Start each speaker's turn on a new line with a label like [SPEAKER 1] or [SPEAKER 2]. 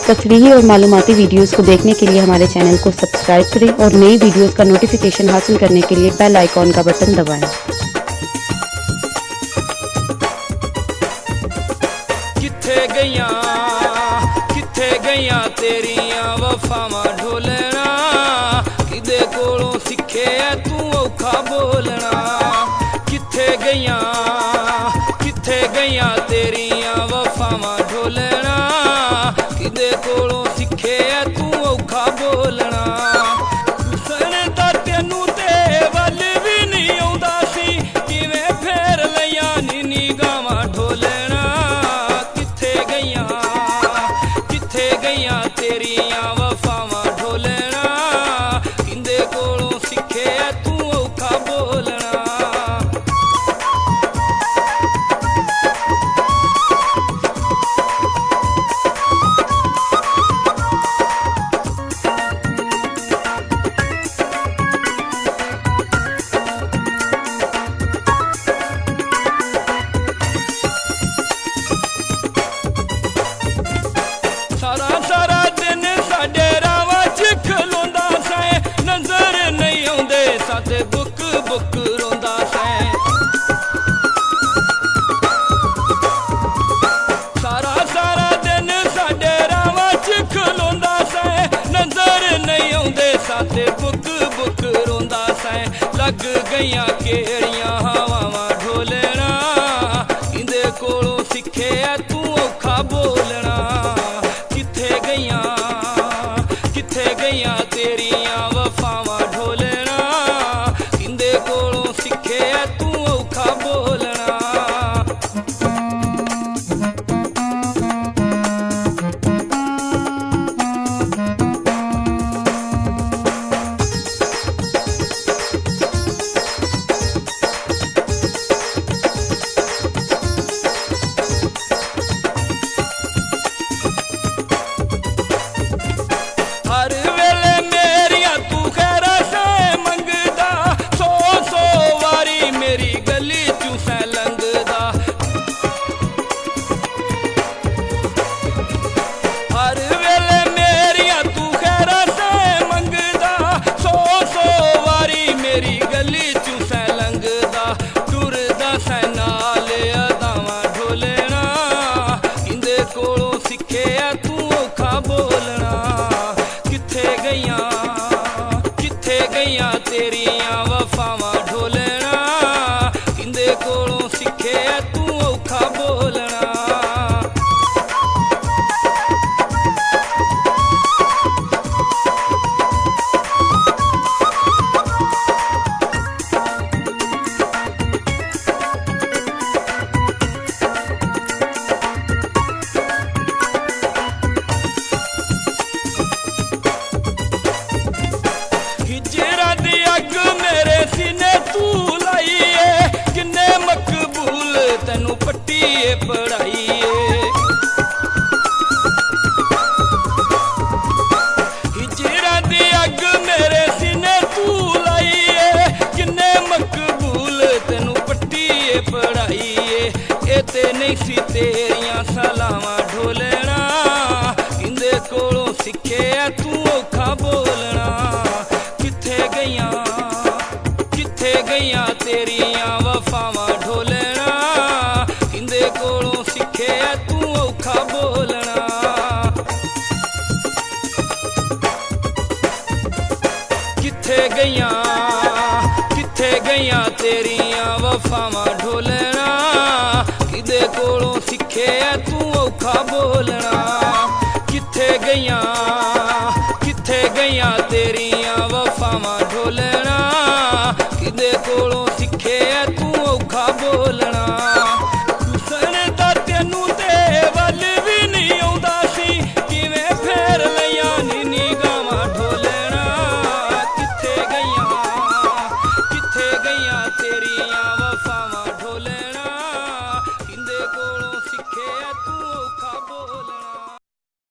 [SPEAKER 1] तफरीही और मालूमाती वीडियोस को देखने के लिए हमारे चैनल को सब्सक्राइब करें और नई वीडियोस का नोटिफिकेशन हासिल करने के लिए बेल आइकॉन का बटन दबाएं।
[SPEAKER 2] किथे गईयां तेरियां वफावां ढोलना, किदे कोलों सिखे तू औखा बोलना। किथे गईयां तेरियां वफावां ढोलना, किदे कोलों सिखे तू औखा बोलना। हुसन दा तेनू ते वल भी नहीं आउंदा सी, किवें फेर लईयां नी निगाहां ढोलना। किथे गईयां तेरियां वफावां ढोलना, किंदे कोलों सिखे तू औखा बोलना। सारा दिन साडे रावां च खलोंदा सैं, नज़र नहीं आउंदे साथे बुक रोंदा सैं। सारा दिन साडे रावां च खलोंदा सैं, नज़र नहीं आउंदे साथे बुक रोंदा सैं। लग गईयां केड़ियां हवावां ढोलना, किंदे कोलों सिखे तू औखा बोलना। किथे गईयां तेरियां वफावां ढोलना, किंदे कोलों सिखे तू औखा बोलना। हर वेले मेरिया तू खैरा से मंगदा, सौ वारी मेरी गली चू सै लंघदा। हर वेले मेरिया तू खैरा से मंगदा, सौ वारी मेरी गली चू सै लंघदा। टुरदा सै नाल अदावां ढोलना, किंदे कोलों सिखे तू औखा बोलना। किथे गईयां तेरियां वफावां ढोलना, किंदे कोलों सिखे तू औखा बोलना। हिजरा दी अग मेरे सीने तू लाईए, किन्ने मकबूल तैनू पट्टीए पढ़ाईए। हिजरा दी अग मेरे सीने तू लाईए, किन्ने मकबूल तैनू पट्टीए पढ़ाईए। ए ते नहीं सी तेरियां सलावां ढोलना, किंदे कोलों सिखे तू औखा बोलना। किथे गईयां तेरियां वफावां ढोलना, किंदे कोलों सिखे तू औखा बोलना। किथे गईयां तेरियां वफावां ढोलना, किंदे कोलों सिखे तू औखा बोलना। किथे गईयां तेरियां वफावां ढोलना, किंदे कोलों